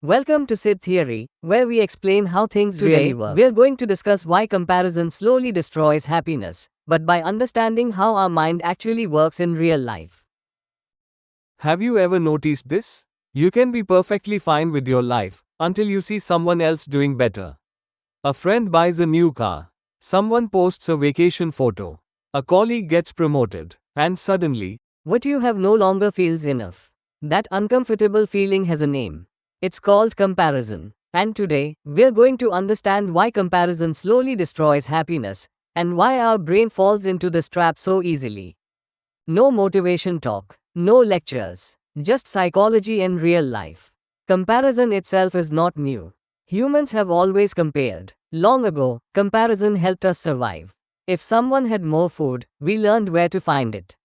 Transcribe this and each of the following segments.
Welcome to Sid Theory, where we explain how things really work. We're going to discuss why comparison slowly destroys happiness, but by understanding how our mind actually works in real life. Have you ever noticed this? You can be perfectly fine with your life until you see someone else doing better. A friend buys a new car, someone posts a vacation photo, a colleague gets promoted, and suddenly, What you have no longer feels enough. That uncomfortable feeling has a name. It's called comparison. And today, we're going to understand why comparison slowly destroys happiness, and why our brain falls into this trap so easily. No motivation talk, no lectures, just psychology and real life. Comparison itself is not new. Humans have always compared. Long ago, comparison helped us survive. If someone had more food, we learned where to find it.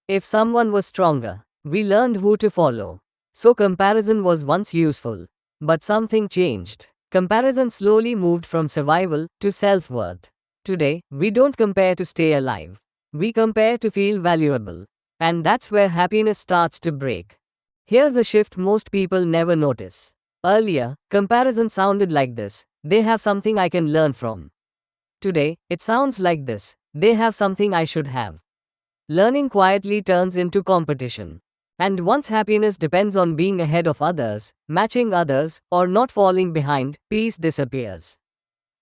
If someone was stronger, we learned who to follow. So comparison was once useful. But something changed. Comparison slowly moved from survival to self-worth. Today, we don't compare to stay alive. We compare to feel valuable. And that's where happiness starts to break. Here's a shift most people never notice. Earlier, comparison sounded like this: they have something I can learn from. Today, it sounds like this: they have something I should have. Learning quietly turns into competition. And once happiness depends on being ahead of others, matching others, or not falling behind, peace disappears.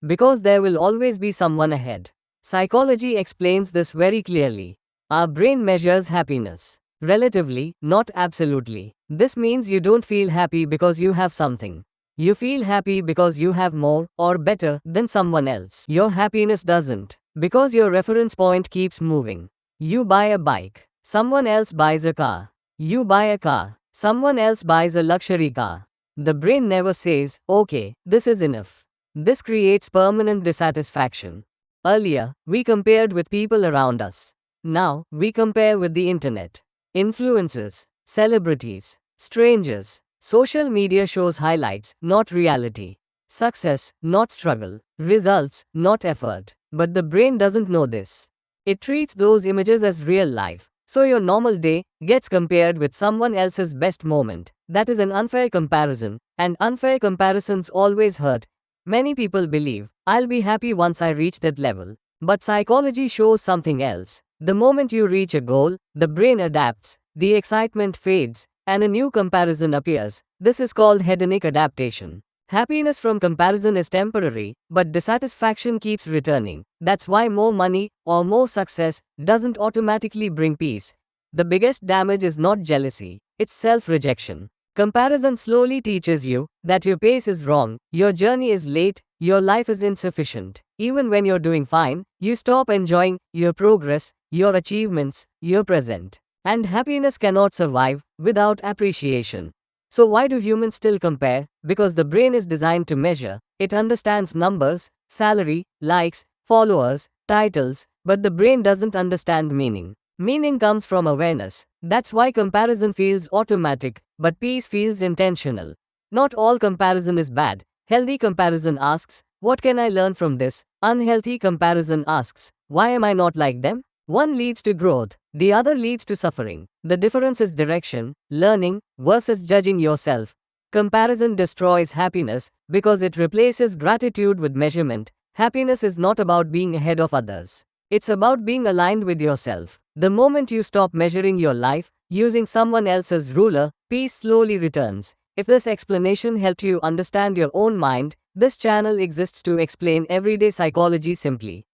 Because there will always be someone ahead. Psychology explains this very clearly. Our brain measures happiness relatively, not absolutely. This means you don't feel happy because you have something. You feel happy because you have more, or better, than someone else. Your happiness doesn't, because your reference point keeps moving. You buy a bike, someone else buys a car. You buy a car, someone else buys a luxury car. The brain never says, okay, this is enough. This creates permanent dissatisfaction. Earlier, we compared with people around us. Now, we compare with the internet. Influencers, celebrities, strangers. Social media shows highlights, not reality. Success, not struggle. Results, not effort. But the brain doesn't know this. It treats those images as real life. So your normal day gets compared with someone else's best moment. That is an unfair comparison, and unfair comparisons always hurt. Many people believe, I'll be happy once I reach that level. But psychology shows something else. The moment you reach a goal, the brain adapts, the excitement fades, and a new comparison appears. This is called hedonic adaptation. Happiness from comparison is temporary, but dissatisfaction keeps returning. That's why more money or more success doesn't automatically bring peace. The biggest damage is not jealousy, it's self-rejection. Comparison slowly teaches you that your pace is wrong, your journey is late, your life is insufficient. Even when you're doing fine, you stop enjoying your progress, your achievements, your present. And happiness cannot survive without appreciation. So why do humans still compare? Because the brain is designed to measure. It understands numbers, salary, likes, followers, titles, but the brain doesn't understand meaning. Meaning comes from awareness. That's why comparison feels automatic, but peace feels intentional. Not all comparison is bad. Healthy comparison asks, what can I learn from this? Unhealthy comparison asks, why am I not like them? One leads to growth, the other leads to suffering. The difference is direction, learning, versus judging yourself. Comparison destroys happiness because it replaces gratitude with measurement. Happiness is not about being ahead of others. It's about being aligned with yourself. The moment you stop measuring your life using someone else's ruler, peace slowly returns. If this explanation helped you understand your own mind, this channel exists to explain everyday psychology simply.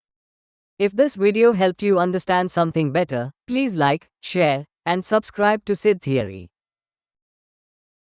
If this video helped you understand something better, please like, share, and subscribe to Sid Theory.